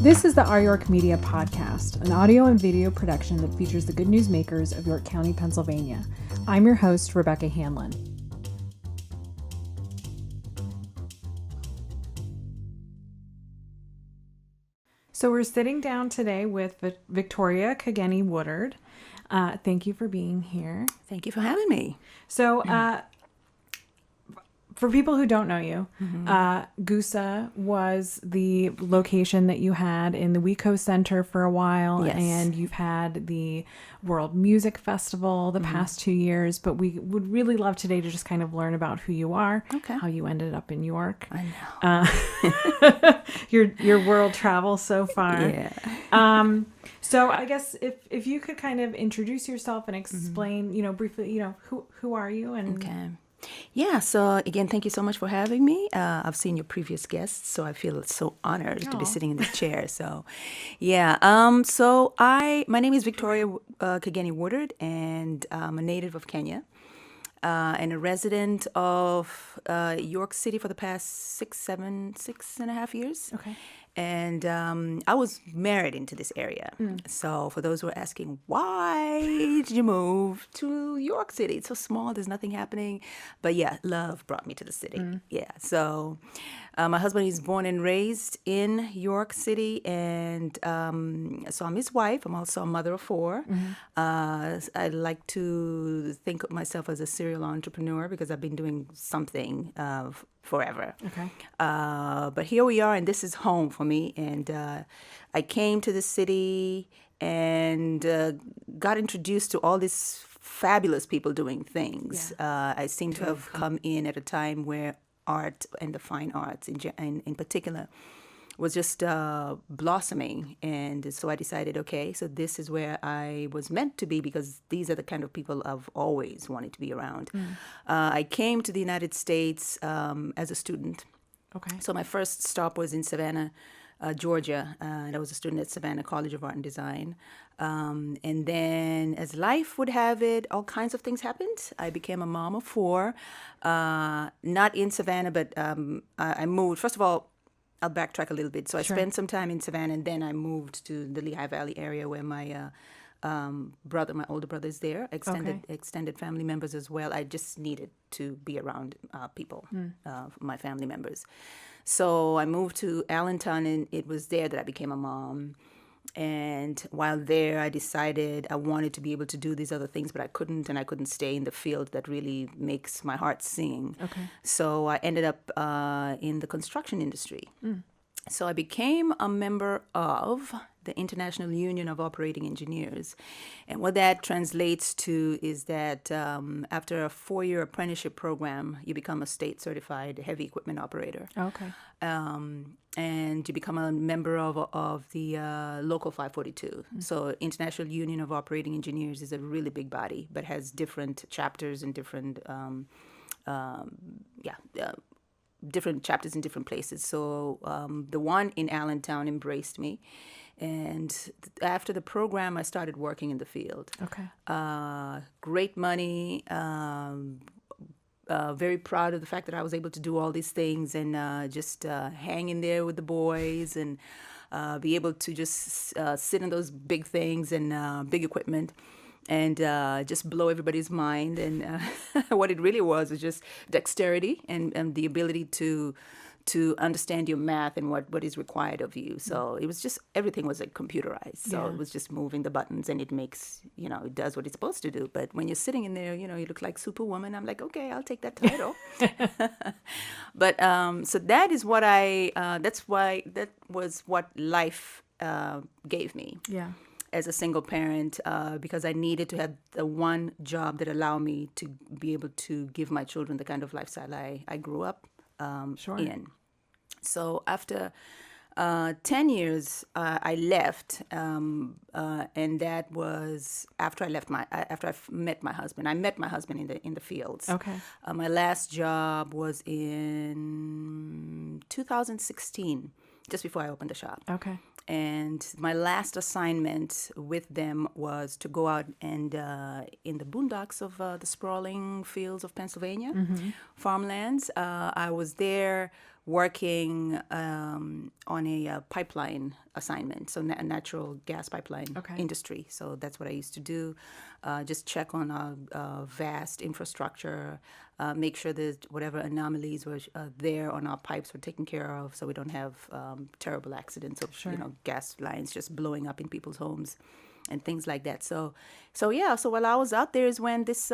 This is the Our York Media Podcast, an audio and video production that features the good news makers of York County, Pennsylvania. I'm your host, Rebecca Hanlon. So we're sitting down today with Victoria Kageni-Woodard. Thank you for being here. Thank you for having me. So, for people who don't know you, Gusa was the location that you had in the WeCo Center for a while, Yes. and you've had the World Music Festival the past 2 years, but we would really love today to just kind of learn about who you are, how you ended up in York. I know. Your world travel so far. Yeah. So I guess if you could kind of introduce yourself and explain, briefly, who are you? And Okay. Yeah, so again, thank you so much for having me. I've seen your previous guests, so I feel so honored to be sitting in this chair. So, yeah. My name is Victoria Kageni-Woodard, and I'm a native of Kenya and a resident of York City for the past 6.5 years. Okay. And I was married into this area. So for those who are asking, why did you move to York City? It's so small, there's nothing happening. But yeah, love brought me to the city. Yeah. So my husband is born and raised in York City. And so I'm his wife. I'm also a mother of four. I like to think of myself as a serial entrepreneur because I've been doing something forever. Okay. But here we are, and this is home for me. And I came to the city and got introduced to all these fabulous people doing things. I seem to have come in at a time where art and the fine arts in particular was just blossoming. And so I decided, okay, so this is where I was meant to be because these are the kind of people I've always wanted to be around. I came to the United States as a student. Okay. So my first stop was in Savannah, Georgia. And I was a student at Savannah College of Art and Design. And then as life would have it, all kinds of things happened. I became a mom of four, not in Savannah, but I moved. First of all, I'll backtrack a little bit. So I spent some time in Savannah, and then I moved to the Lehigh Valley area where my my older brother is there, extended family members as well. I just needed to be around people, my family members. So I moved to Allentown, and it was there that I became a mom. And while there, I decided I wanted to be able to do these other things, but I couldn't, and I couldn't stay in the field that really makes my heart sing. Okay. So I ended up in the construction industry. So I became a member of the International Union of Operating Engineers. And what that translates to is that after a 4-year apprenticeship program, you become a state-certified heavy equipment operator. Okay. And you become a member of the Local 542. So International Union of Operating Engineers is a really big body, but has different chapters and different different chapters in different places. So the one in Allentown embraced me. And after the program, I started working in the field. Okay. Great money. Very proud of the fact that I was able to do all these things and just hang in there with the boys and be able to just sit in those big things and big equipment. And just blow everybody's mind. And what it really was just dexterity and the ability to understand your math and what is required of you. So it was just, everything was like computerized. So it was just moving the buttons and it makes, it does what it's supposed to do. But when you're sitting in there, you look like Superwoman. I'm like, okay, I'll take that title. But so that is what that was what life gave me. Yeah. As a single parent, because I needed to have the one job that allowed me to be able to give my children the kind of lifestyle I grew up in. So after 10 years, I left, and that was after I met my husband. I met my husband in the fields. Okay. My last job was in 2016, just before I opened the shop. Okay. And my last assignment with them was to go out and in the boondocks of the sprawling fields of Pennsylvania, farmlands. I was there working on a pipeline assignment, so natural gas pipeline industry. So that's what I used to do. Just check on our vast infrastructure, make sure that whatever anomalies were there on our pipes were taken care of, so we don't have terrible accidents of gas lines just blowing up in people's homes and things like that. So while I was out there is when this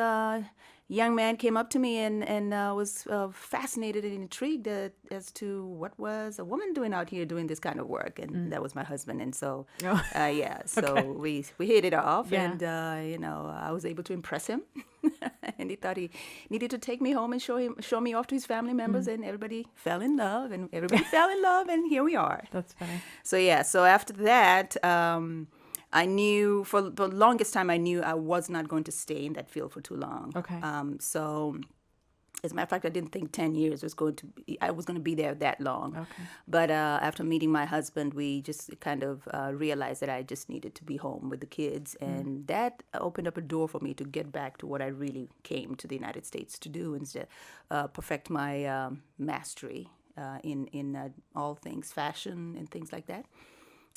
young man came up to me and was fascinated and intrigued as to what was a woman doing out here doing this kind of work, and that was my husband. And so we hit it off, and I was able to impress him, and he thought he needed to take me home and show me off to his family members, and everybody fell in love, and here we are. That's funny. So after that. I knew for the longest time, I knew I was not going to stay in that field for too long. Okay. So, as a matter of fact, I didn't think 10 years I was going to be there that long. Okay. But after meeting my husband, we just kind of realized that I just needed to be home with the kids. And that opened up a door for me to get back to what I really came to the United States to do, instead perfect my mastery in all things fashion and things like that.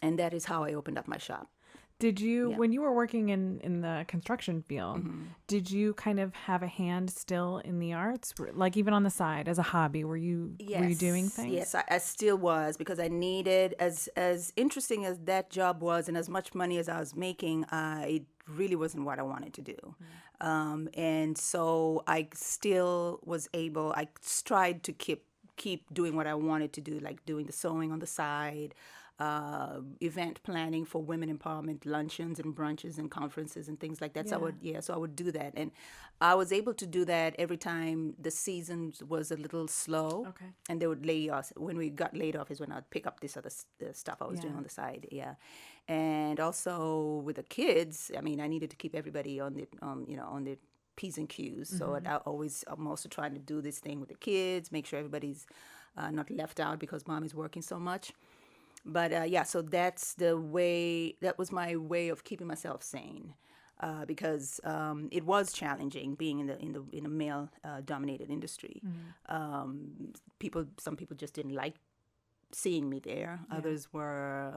And that is how I opened up my shop. Did you, when you were working in the construction field, did you kind of have a hand still in the arts? Like even on the side as a hobby, were you doing things? Yes, I still was, because I needed, as interesting as that job was and as much money as I was making, it really wasn't what I wanted to do. And so I still was able, I tried to keep doing what I wanted to do, like doing the sewing on the side, event planning for women empowerment luncheons and brunches and conferences and things like that. Yeah. So I would do that, and I was able to do that every time the season was a little slow. Okay. And they would lay us. When we got laid off is when I'd pick up this other stuff I was doing on the side. Yeah, and also with the kids, I mean, I needed to keep everybody on the P's and Q's. So I'm also trying to do this thing with the kids, make sure everybody's not left out because mom is working so much. But so that was my way of keeping myself sane, because it was challenging being in a male dominated industry. Some people just didn't like seeing me there. Others were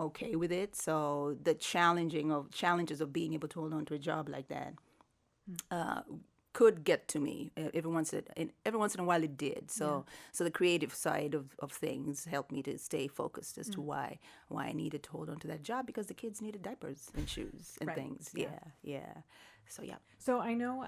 okay with it. So the challenges of being able to hold on to a job like that could get to me every once in a while. It did. So the creative side of things helped me to stay focused as to why I needed to hold on to that job, because the kids needed diapers and shoes and things. Yeah. So I know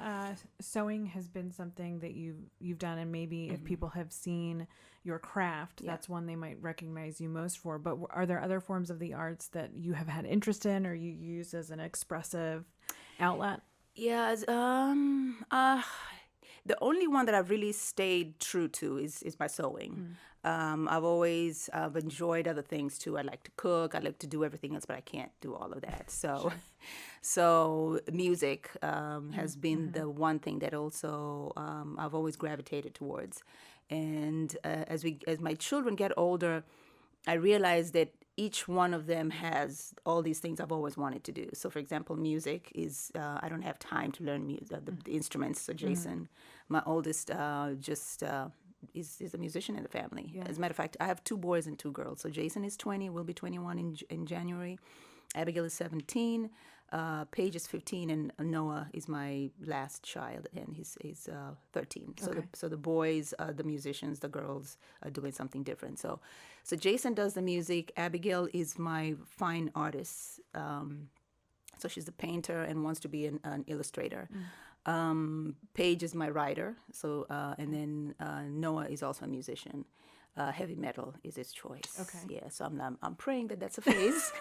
sewing has been something that you've done, and maybe if people have seen your craft, that's one they might recognize you most for. But are there other forms of the arts that you have had interest in or you use as an expressive outlet? Yeah, the only one that I've really stayed true to is my sewing. I've always enjoyed other things too. I like to cook. I like to do everything else, but I can't do all of that. So music has been the one thing that also I've always gravitated towards. And as my children get older, I realize that each one of them has all these things I've always wanted to do. So, for example, music is, I don't have time to learn the instruments. So Jason, my oldest, is a musician in the family. Yeah. As a matter of fact, I have 2 boys and 2 girls. So Jason is 20, will be 21 in January. Abigail is 17. Paige is 15, and Noah is my last child, and he's 13. So the boys are the musicians, the girls are doing something different. So Jason does the music. Abigail is my fine artist. So she's a painter and wants to be an illustrator. Paige is my writer. So and then Noah is also a musician. Heavy metal is his choice. Okay. Yeah, so I'm praying that that's a phase.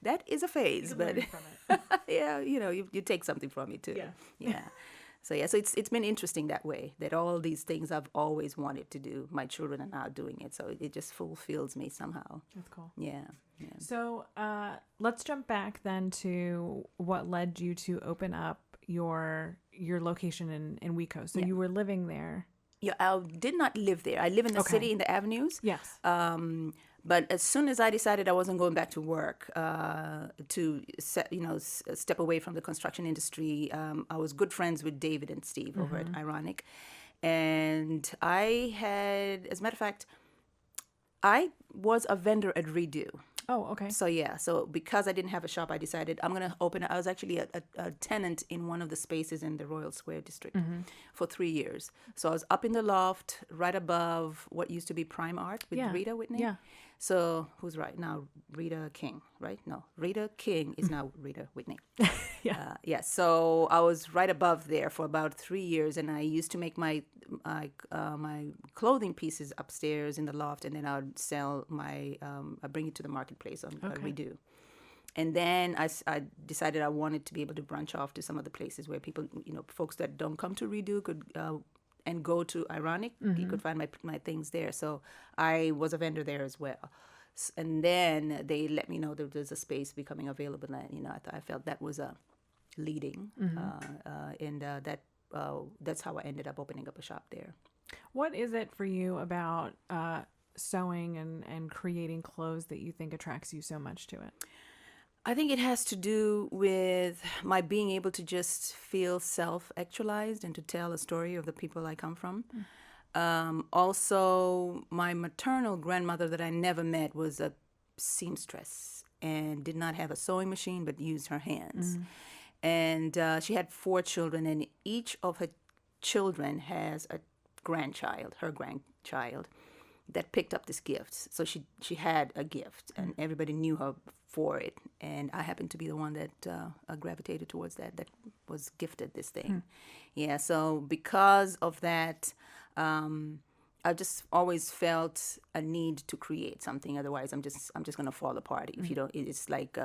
That is a phase, but yeah, you take something from it too. Yeah. So it's been interesting that way, that all these things I've always wanted to do, my children are now doing it. So it just fulfills me somehow. That's cool. Yeah. So let's jump back then to what led you to open up your location in Wico. So you were living there. Yeah, I did not live there. I live in the city, in the avenues. Yes. But as soon as I decided I wasn't going back to work, to step away from the construction industry, I was good friends with David and Steve over at Ironic. And I had, as a matter of fact, I was a vendor at Redo. Oh, okay. So yeah, so because I didn't have a shop, I decided I'm gonna open. I was actually a tenant in one of the spaces in the Royal Square district for 3 years. So I was up in the loft, right above what used to be Prime Art with Rita Whitney. Yeah. So who's right now? Rita King, right? No, Rita King is now Rita Whitney. Yeah. Yeah. So I was right above there for about 3 years, and I used to make my clothing pieces upstairs in the loft, and then I would sell I bring it to the marketplace on Redo. And then I decided I wanted to be able to branch off to some of the places where people, folks that don't come to Redo could and go to Ironic, you could find my things there. So I was a vendor there as well. And then they let me know that there's a space becoming available, and I felt that was a leading, and that's how I ended up opening up a shop there. What is it for you about sewing and creating clothes that you think attracts you so much to it? I think it has to do with my being able to just feel self-actualized and to tell a story of the people I come from. Also, my maternal grandmother that I never met was a seamstress and did not have a sewing machine but used her hands. And she had 4 children, and each of her children has a grandchild, her grandchild, that picked up this gift. So she had a gift, and everybody knew her for it. And I happened to be the one that gravitated towards that was gifted this thing. Yeah, so because of that, I just always felt a need to create something. Otherwise, I'm just going to fall apart. If you don't, it's like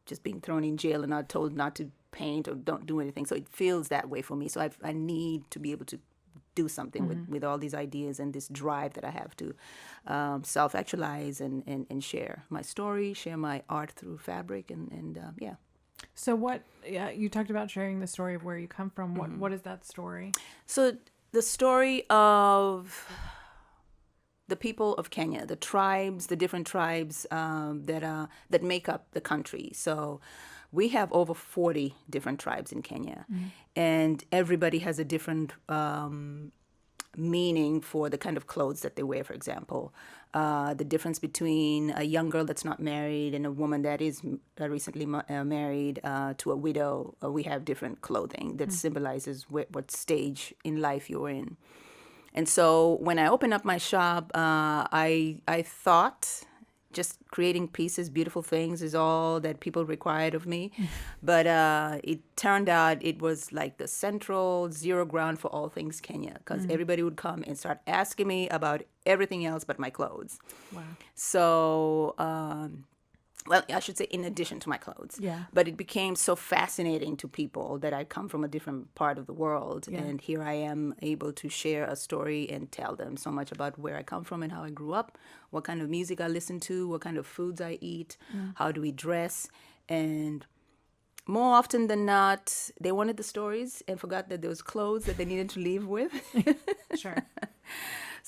just being thrown in jail and not told not to paint or don't do anything. So it feels that way for me. So I need to be able to do something with all these ideas and this drive that I have to self-actualize and share my story, share my art through fabric, and yeah. So you talked about sharing the story of where you come from. What is that story? So the story of the people of Kenya, the tribes, the different tribes that make up the country. So we have over 40 different tribes in Kenya, and everybody has a different meaning for the kind of clothes that they wear, for example. The difference between a young girl that's not married and a woman that is recently married to a widow, we have different clothing that symbolizes what stage in life you're in. And so when I opened up my shop, I thought just creating pieces, beautiful things is all that people required of me. But it turned out it was like the central zero ground for all things Kenya, because everybody would come and start asking me about everything else but my clothes. Wow. So, well, I should say in addition to my clothes. Yeah. But it became so fascinating to people that I come from a different part of the world. Yeah. And here I am able to share a story and tell them so much about where I come from and how I grew up, what kind of music I listen to, what kind of foods I eat, how do we dress. And more often than not, they wanted the stories and forgot that there was clothes that they needed to leave with. Sure.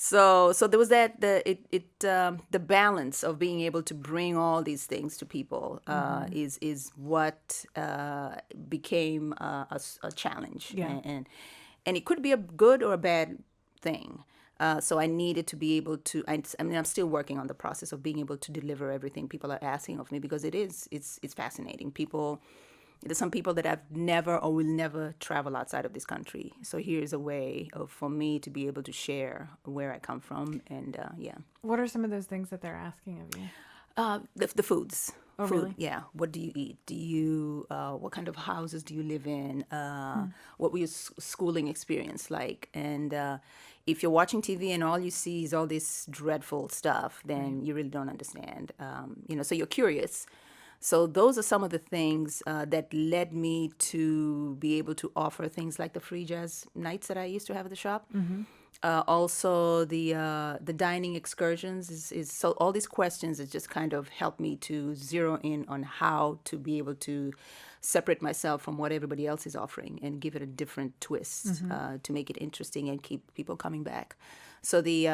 So there was that the balance of being able to bring all these things to people is what became a challenge, and it could be a good or a bad thing. So I needed to be able to. I mean, I'm still working on the process of being able to deliver everything people are asking of me, because it's fascinating. There's some people that have never or will never travel outside of this country. So here's a way for me to be able to share where I come from. And yeah. What are some of those things that they're asking of you? The foods. Oh, Food, really? yeah. What do you eat? What kind of houses do you live in? What was your schooling experience like? And if you're watching TV and all you see is all this dreadful stuff, then you really don't understand. So you're curious. So those are some of the things that led me to be able to offer things like the free jazz nights that I used to have at the shop. Also, the dining excursions is so all these questions has just kind of helped me to zero in on how to be able to separate myself from what everybody else is offering and give it a different twist to make it interesting and keep people coming back. So the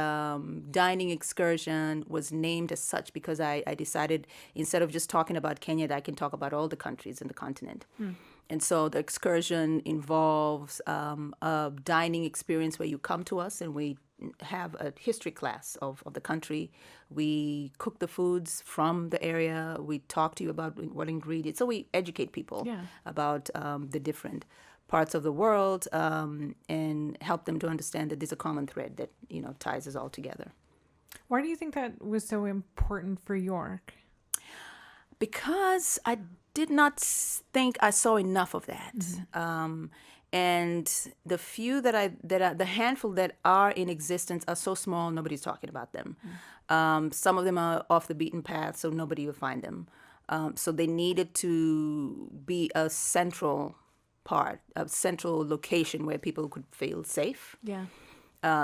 dining excursion was named as such because I decided, instead of just talking about Kenya, that I can talk about all the countries in the continent. And so the excursion involves a dining experience where you come to us and we have a history class of the country. We cook the foods from the area. We talk to you about what ingredients. So we educate people about the different parts of the world and help them to understand that there's a common thread that, ties us all together. Why do you think that was so important for York? Because I did not think I saw enough of that. And the few the handful that are in existence are so small, nobody's talking about them. Some of them are off the beaten path, so nobody will find them. So they needed to be a central part, a central location where people could feel safe. Yeah.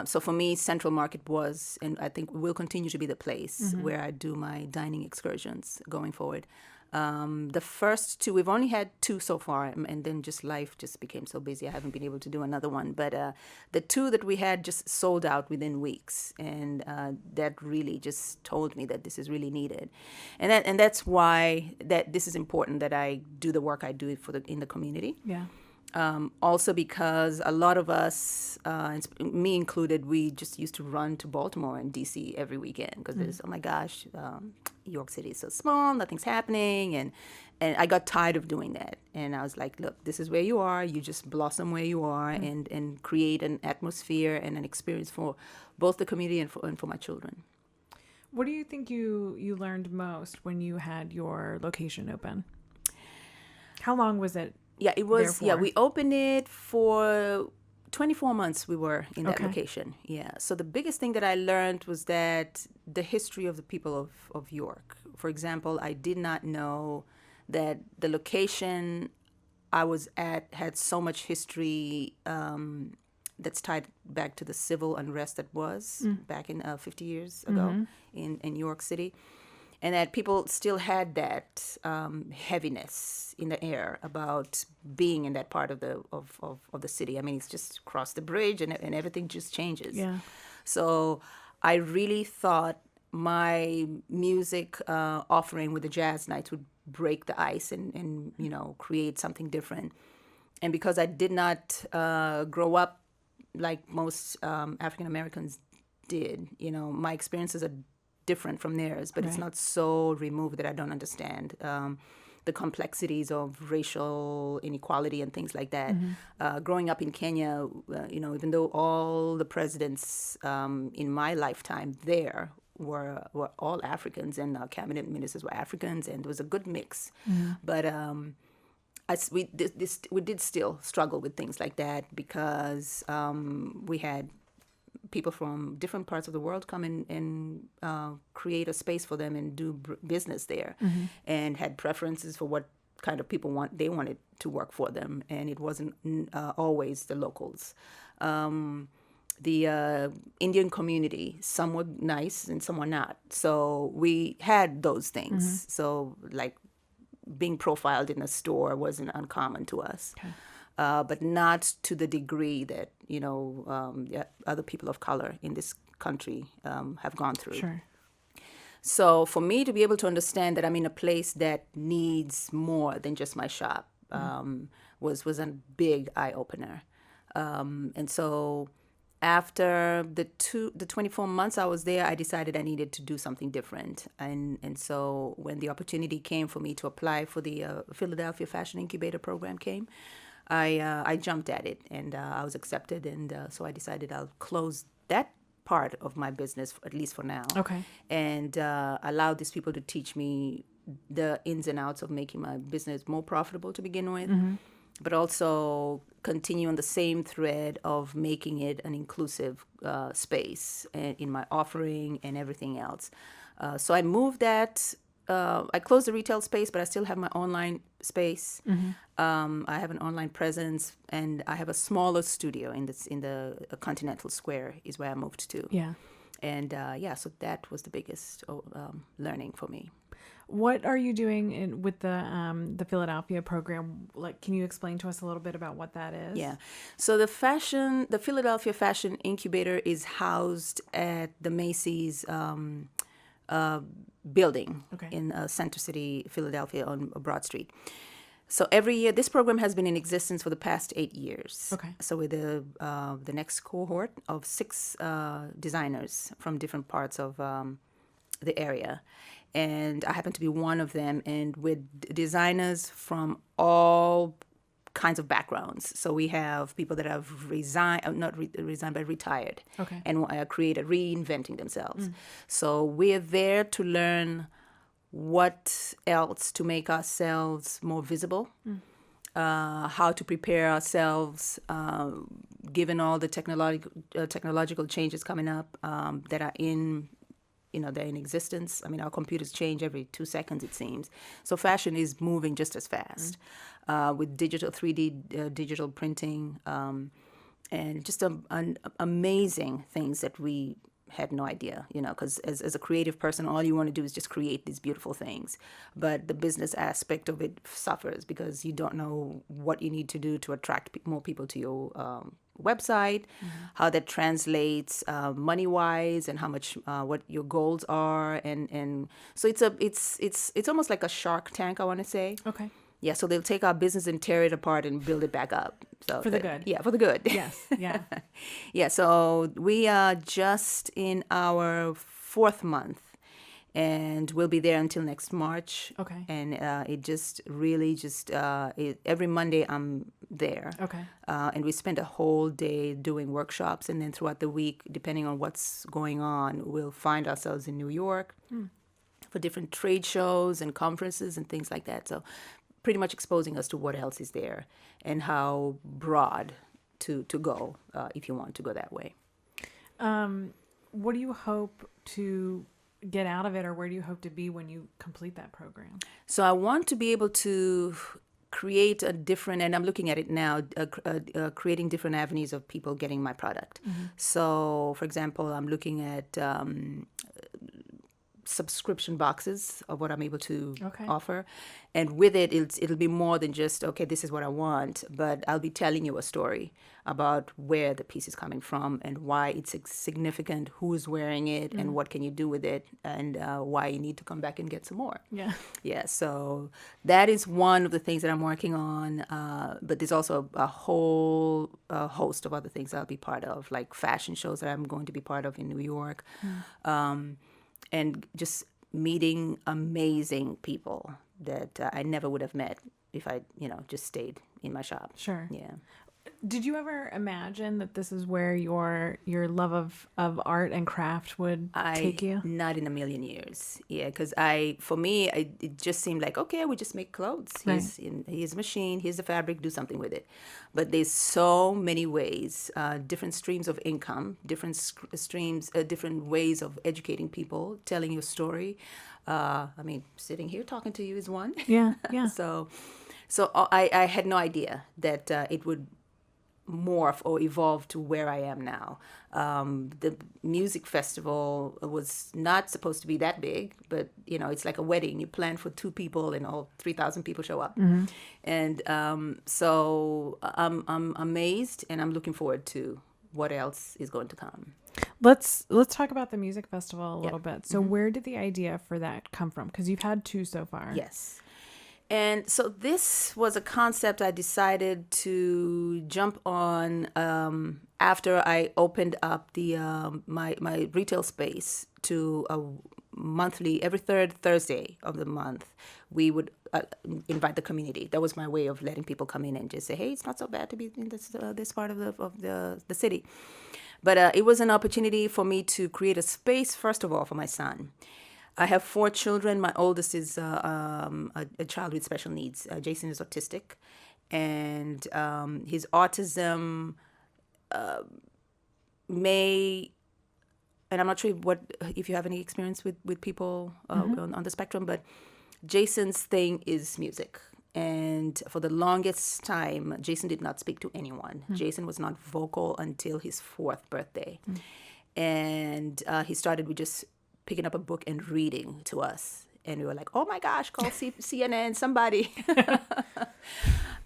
So for me, Central Market was, and I think will continue to be the place where I do my dining excursions going forward. The first two, we've only had two so far, and then just life just became so busy. I haven't been able to do another one. But the two that we had just sold out within weeks, and that really just told me that this is really needed, and that's why that this is important that I do the work I do in the community. Yeah. Also because a lot of us, me included, we just used to run to Baltimore and D.C. every weekend because there's, oh my gosh, York City is so small, nothing's happening. And I got tired of doing that. And I was like, look, this is where you are. You just blossom where you are and create an atmosphere and an experience for both the community and for my children. What do you think you learned most when you had your location open? How long was it? Yeah, it was. Therefore? Yeah, we opened it for 24 months. We were in that location. Yeah. So the biggest thing that I learned was that the history of the people of York. For example, I did not know that the location I was at had so much history that's tied back to the civil unrest that was back in 50 years ago in York City. And that people still had that heaviness in the air about being in that part of the city. I mean, it's just cross the bridge and everything just changes. Yeah. So I really thought my music offering with the jazz nights would break the ice and create something different. And because I did not grow up like most African Americans did, my experiences are different from theirs, but it's not so removed that I don't understand the complexities of racial inequality and things like that. Growing up in Kenya, even though all the presidents in my lifetime there were all Africans and cabinet ministers were Africans, and there was a good mix. But we did still struggle with things like that because we had people from different parts of the world come in and create a space for them and do business there, and had preferences for what kind of people they wanted to work for them, and it wasn't always the locals. The Indian community, some were nice and some were not. So we had those things. So like being profiled in a store wasn't uncommon to us. Okay. But not to the degree that, other people of color in this country have gone through. Sure. So for me to be able to understand that I'm in a place that needs more than just my shop was a big eye-opener. And so after the 24 months I was there, I decided I needed to do something different. And so when the opportunity came for me to apply for the Philadelphia Fashion Incubator program came, I jumped at it, and I was accepted, and so I decided I'll close that part of my business, at least for now. Okay. And allow these people to teach me the ins and outs of making my business more profitable to begin with, but also continue on the same thread of making it an inclusive space in my offering and everything else. So I moved that. I closed the retail space, but I still have my online space. I have an online presence, and I have a smaller studio in the Continental Square is where I moved to. Yeah. And so that was the biggest learning for me. What are you doing with the Philadelphia program? Like, can you explain to us a little bit about what that is? Yeah. So the Philadelphia Fashion Incubator is housed at the Macy's building in Center City, Philadelphia on Broad Street. So every year, this program has been in existence for the past 8 years. Okay. So with the next cohort of 6 designers from different parts of the area. And I happen to be one of them, and with designers from all kinds of backgrounds. So we have people that have resigned, but retired. Okay. And created, reinventing themselves. So we're there to learn what else to make ourselves more visible, how to prepare ourselves, given all the technological changes coming up that are they're in existence. I mean, our computers change every 2 seconds, it seems. So fashion is moving just as fast with 3D digital printing, and just amazing things that we had no idea, because as a creative person, all you want to do is just create these beautiful things. But the business aspect of it suffers because you don't know what you need to do to attract more people to your website, how that translates money-wise, and how much what your goals are, and so it's almost like a Shark Tank, I want to say. Okay. Yeah, so they'll take our business and tear it apart and build it back up. So for the good. Yeah, for the good. Yes. Yeah. Yeah, so we are just in our 4th month, and we'll be there until next March. Okay. And it just really every Monday I'm there. Okay. And we spend a whole day doing workshops, and then throughout the week, depending on what's going on, we'll find ourselves in New York for different trade shows and conferences and things like that. So pretty much exposing us to what else is there and how broad to go if you want to go that way. What do you hope to get out of it, or where do you hope to be when you complete that program? So I want to be able to create a different, and I'm looking at it now, creating different avenues of people getting my product. So, for example, I'm looking at subscription boxes of what I'm able to offer, and with it, it'll be more than just, okay, this is what I want, but I'll be telling you a story about where the piece is coming from and why it's significant, who's wearing it, and what can you do with it, and why you need to come back and get some more. Yeah. So that is one of the things that I'm working on, but there's also a whole host of other things I'll be part of, like fashion shows that I'm going to be part of in New York. And just meeting amazing people that I never would have met if I, just stayed in my shop. Sure. Yeah. Did you ever imagine that this is where your love of art and craft would take you? Not in a million years. Yeah, because for me, it just seemed like, okay, we just make clothes. Right. Here's a machine, here's the fabric, do something with it. But there's so many ways, different streams of income, different streams, different ways of educating people, telling your story. Sitting here talking to you is one. Yeah. So I had no idea that it would morph or evolve to where I am now. The music festival was not supposed to be that big, but it's like a wedding. You plan for 2 people and all 3,000 people show up. And so I'm amazed, and I'm looking forward to what else is going to come. Let's talk about the music festival a little bit. So where did the idea for that come from? Because you've had 2 so far. Yes. And so this was a concept I decided to jump on after I opened up the my retail space to a monthly, every 3rd Thursday of the month, we would invite the community. That was my way of letting people come in and just say, hey, it's not so bad to be in this part of the city. But it was an opportunity for me to create a space, first of all, for my son. I have 4 children. My oldest is a child with special needs. Jason is autistic, and his autism and I'm not sure if you have any experience with people on the spectrum, but Jason's thing is music. And for the longest time, Jason did not speak to anyone. Jason was not vocal until his 4th birthday. And he started with just picking up a book and reading to us. And we were like, oh my gosh, call CNN, somebody.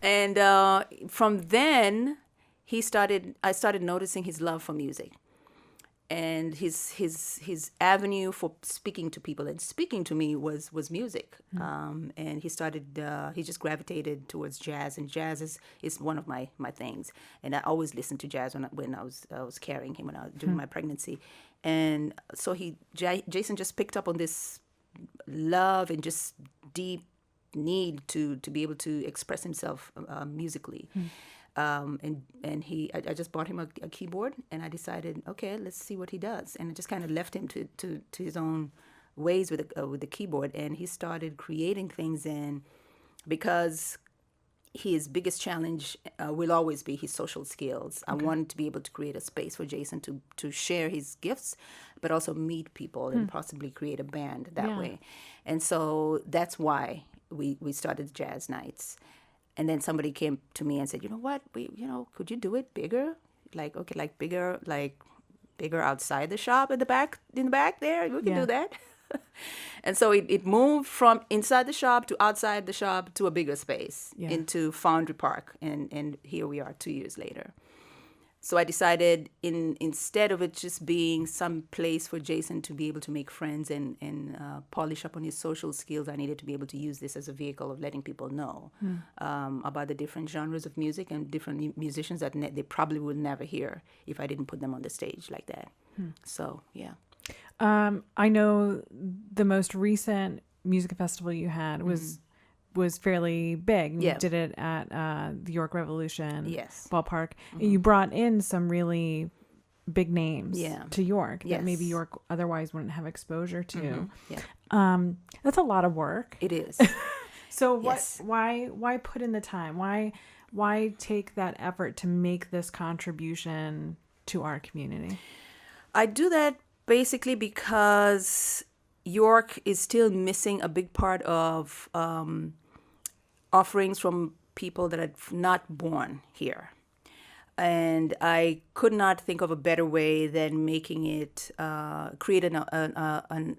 And from then, I started noticing his love for music. and his avenue for speaking to people and speaking to me was music. And he just gravitated towards jazz, and jazz is one of my things. And I always listened to jazz when I was carrying him during my pregnancy. And so Jason just picked up on this love and just deep need to be able to express himself musically. And I just bought him a keyboard, and I decided, okay, let's see what he does. And I just kind of left him to his own ways with the keyboard, and he started creating things. And because his biggest challenge will always be his social skills, I wanted to be able to create a space for Jason to share his gifts, but also meet people and possibly create a band that way. And so that's why we started Jazz Nights. And then somebody came to me and said, you know what, could you do it bigger? Bigger outside the shop in the back there. We can do that. And so it moved from inside the shop to outside the shop to a bigger space into Foundry Park. And here we are 2 years later. So I decided instead of it just being some place for Jason to be able to make friends and polish up on his social skills, I needed to be able to use this as a vehicle of letting people know about the different genres of music and different musicians that they probably would never hear if I didn't put them on the stage like that. So, yeah. I know the most recent music festival you had was fairly big. You did it at the York Revolution ballpark. And you brought in some really big names to York that maybe York otherwise wouldn't have exposure to. That's a lot of work. It is. So why put in the time? Why take that effort to make this contribution to our community? I do that basically because York is still missing a big part of offerings from people that are not born here. And I could not think of a better way than making it, create an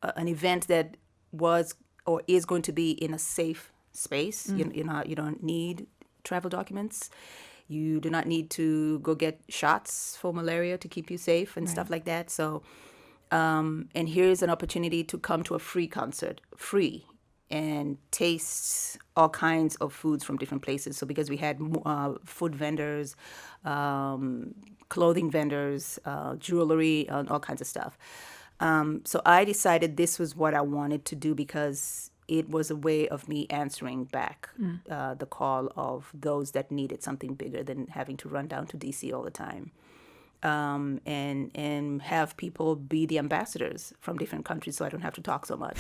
event that was or is going to be in a safe space. You don't need travel documents. You do not need to go get shots for malaria to keep you safe and stuff like that. So, and here's an opportunity to come to a free concert, and taste all kinds of foods from different places. So because we had food vendors, clothing vendors, jewelry, all kinds of stuff. So I decided this was what I wanted to do because it was a way of me answering back the call of those that needed something bigger than having to run down to DC all the time. And have people be the ambassadors from different countries so I don't have to talk so much.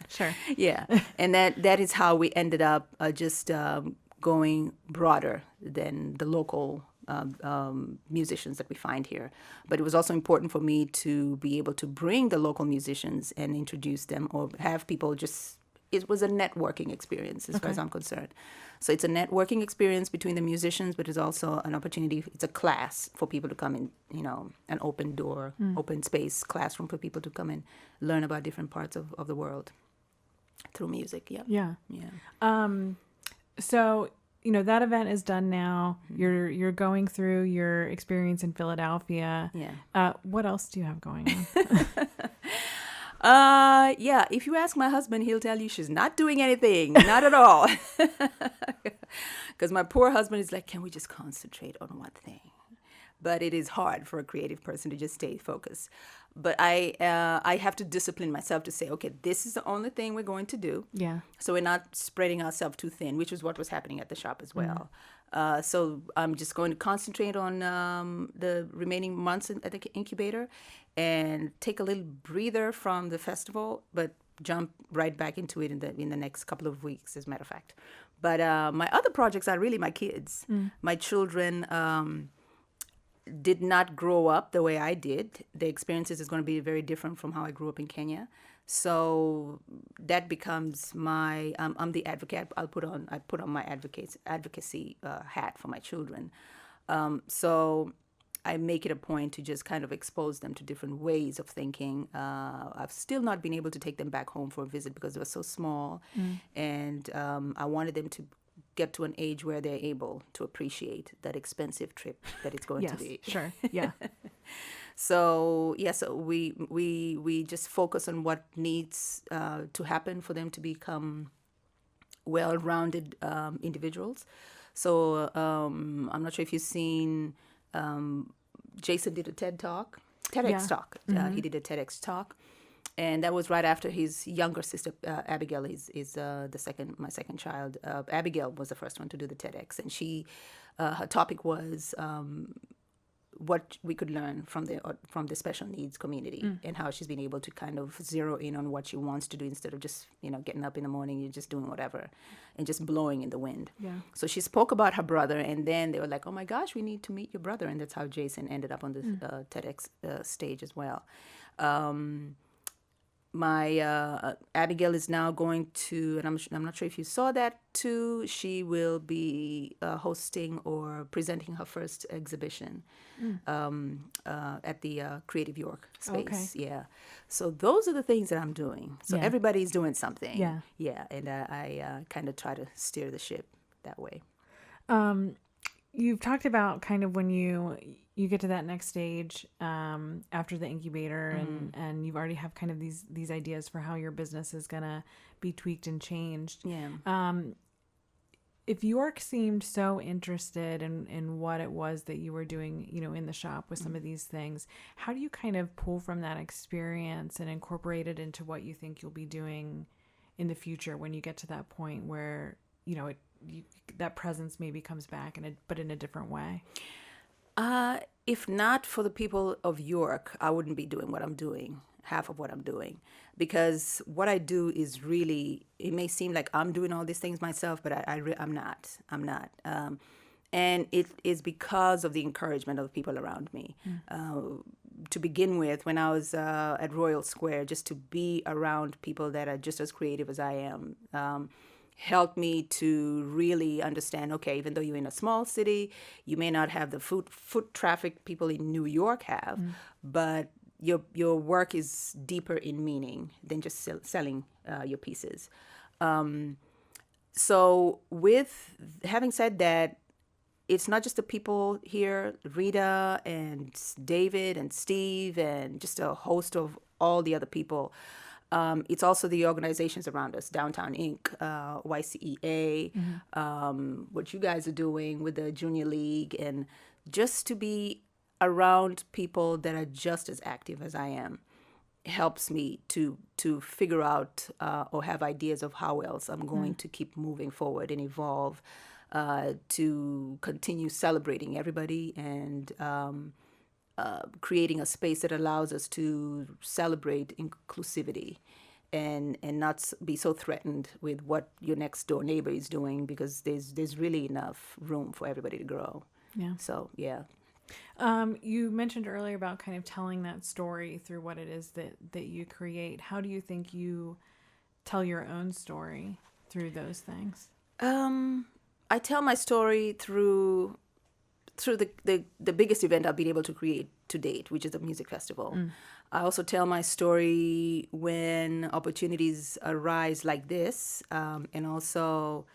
Sure. Yeah. And that is how we ended up just going broader than the local musicians that we find here. But it was also important for me to be able to bring the local musicians and introduce them or have people it was a networking experience as far as I'm concerned. So it's a networking experience between the musicians, but it's also an opportunity. It's a class for people to come in, an open door, open space classroom for people to come and learn about different parts of the world through music. Yeah. So, that event is done now. You're going through your experience in Philadelphia. Yeah. What else do you have going on? If you ask my husband, he'll tell you she's not doing anything. Not at all. Because my poor husband is like, can we just concentrate on one thing? But it is hard for a creative person to just stay focused. But I have to discipline myself to say, okay, this is the only thing we're going to do. Yeah. So we're not spreading ourselves too thin, which is what was happening at the shop as well. So I'm just going to concentrate on the remaining months at the incubator and take a little breather from the festival, but jump right back into it in the next couple of weeks, as a matter of fact. But my other projects are really my kids. My children did not grow up the way I did. The experiences is going to be very different from how I grew up in Kenya. So that becomes my I'm the advocate. I put on my advocacy hat for my children. So I make it a point to just kind of expose them to different ways of thinking. I've still not been able to take them back home for a visit because they were so small, and I wanted them to get to an age where they're able to appreciate that expensive trip that it's going to be. Sure. Yeah. So yeah, so we just focus on what needs to happen for them to become well-rounded individuals. So I'm not sure if you've seen, Jason did a Yeah. TEDx talk. He did a TEDx talk, and that was right after his younger sister Abigail is my second child. Abigail was the first one to do the TEDx, and her topic was what we could learn from the special needs community, and how she's been able to kind of zero in on what she wants to do instead of just getting up in the morning and just doing whatever and just blowing in the wind. Yeah. So she spoke about her brother, and then they were like, "Oh my gosh, we need to meet your brother," and that's how Jason ended up on the TEDx stage as well. My Abigail is now going to, and I'm not sure if you saw that too. She will be hosting or presenting her first exhibition at the Creative York space. Okay. Yeah. So those are the things that I'm doing. So Yeah. everybody's doing something. Yeah. Yeah. And I kind of try to steer the ship that way. You've talked about kind of when you get to that next stage after the incubator, and you've already have kind of these ideas for how your business is gonna be tweaked and changed. Yeah. If York seemed so interested in what it was that you were doing, in the shop with some of these things, how do you kind of pull from that experience and incorporate it into what you think you'll be doing in the future when you get to that point where, that presence maybe comes back but in a different way? If not for the people of York, I wouldn't be doing what I'm doing, half of what I'm doing. Because what I do is really, it may seem like I'm doing all these things myself, but I'm not. I'm not. And it is because of the encouragement of the people around me. To begin with, when I was at Royal Square, just to be around people that are just as creative as I am, helped me to really understand, okay, even though you're in a small city, you may not have the foot traffic people in New York have, but your work is deeper in meaning than just selling your pieces. So with having said that, it's not just the people here, Rita and David and Steve and just a host of all the other people. It's also the organizations around us, Downtown Inc., YCEA, what you guys are doing with the Junior League, and just to be around people that are just as active as I am helps me to figure out or have ideas of how else I'm going to keep moving forward and evolve, to continue celebrating everybody and creating a space that allows us to celebrate inclusivity and not be so threatened with what your next door neighbor is doing, because there's really enough room for everybody to grow. Yeah. So, yeah. You mentioned earlier about kind of telling that story through what it is that you create. How do you think you tell your own story through those things? I tell my story through the biggest event I've been able to create to date, which is the music festival. I also tell my story when opportunities arise like this, and also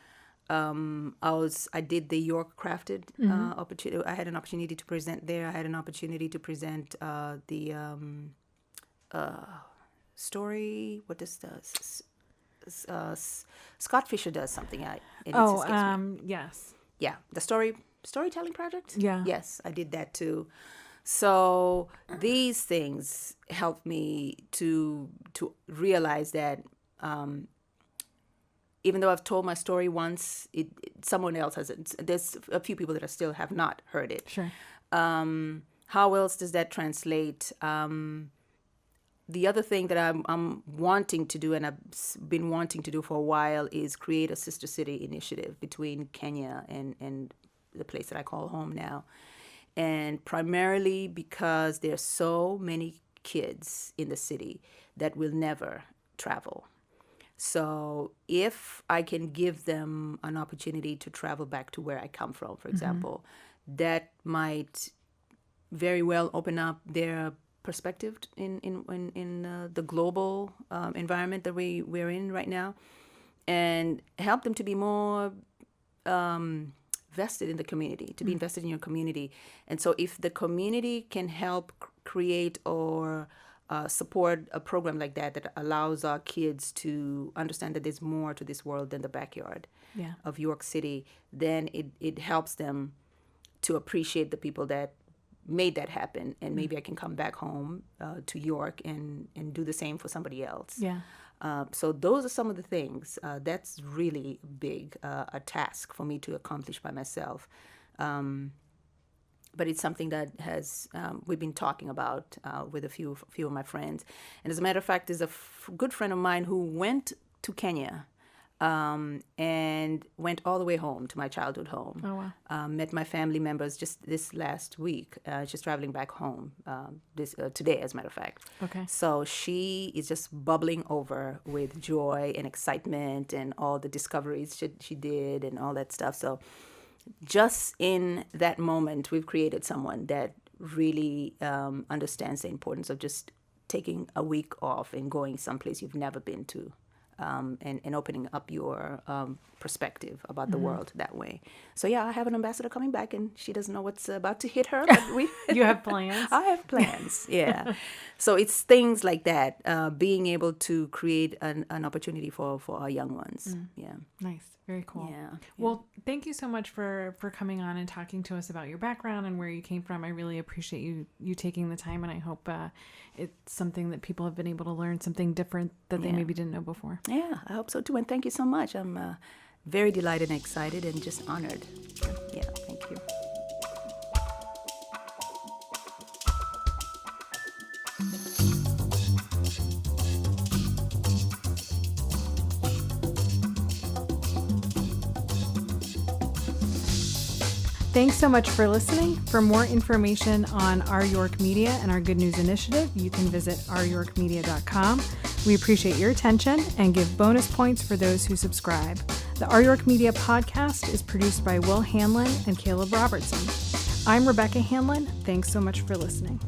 I did the York Crafted opportunity. I had an opportunity to present there. I had an opportunity to present the story. What does Scott Fisher does something? Yes. Yeah, the storytelling project. Yeah. Yes, I did that too. So these things helped me to realize that even though I've told my story once, someone else hasn't. There's a few people that still have not heard it. Sure. How else does that translate? The other thing that I'm wanting to do, and I've been wanting to do for a while, is create a sister city initiative between Kenya and the place that I call home now. And primarily because there's so many kids in the city that will never travel. So if I can give them an opportunity to travel back to where I come from, for example, that might very well open up their perspective in the global environment that we're in right now, and help them to be more vested in the community, to be invested in your community. And so if the community can help create or support a program like that allows our kids to understand that there's more to this world than the backyard of York City, then it helps them to appreciate the people that made that happen. And maybe I can come back home to York and do the same for somebody else. Yeah. So those are some of the things. That's really big, a task for me to accomplish by myself. But it's something that has we've been talking about with a few of my friends. And as a matter of fact, there's a good friend of mine who went to Kenya and went all the way home to my childhood home. Oh, wow. Met my family members just this last week. She's traveling back home today, as a matter of fact. Okay. So she is just bubbling over with joy and excitement and all the discoveries she did and all that stuff. So just in that moment, we've created someone that really understands the importance of just taking a week off and going someplace you've never been to, and opening up your perspective about the world that way. So yeah, I have an ambassador coming back, and she doesn't know what's about to hit her. But You have plans? I have plans, yeah. So it's things like that, being able to create an opportunity for our young ones. Yeah. Nice. Very cool. Yeah. Well, thank you so much for coming on and talking to us about your background and where you came from. I really appreciate you taking the time, and I hope it's something that people have been able to learn something different that they maybe didn't know before. Yeah, I hope so too. And thank you so much. I'm very delighted and excited and just honored. Yeah, thank you. Thanks so much for listening. For more information on Our York Media and our Good News Initiative, you can visit ouryorkmedia.com. We appreciate your attention and give bonus points for those who subscribe. The Our York Media podcast is produced by Will Hanlon and Caleb Robertson. I'm Rebecca Hanlon. Thanks so much for listening.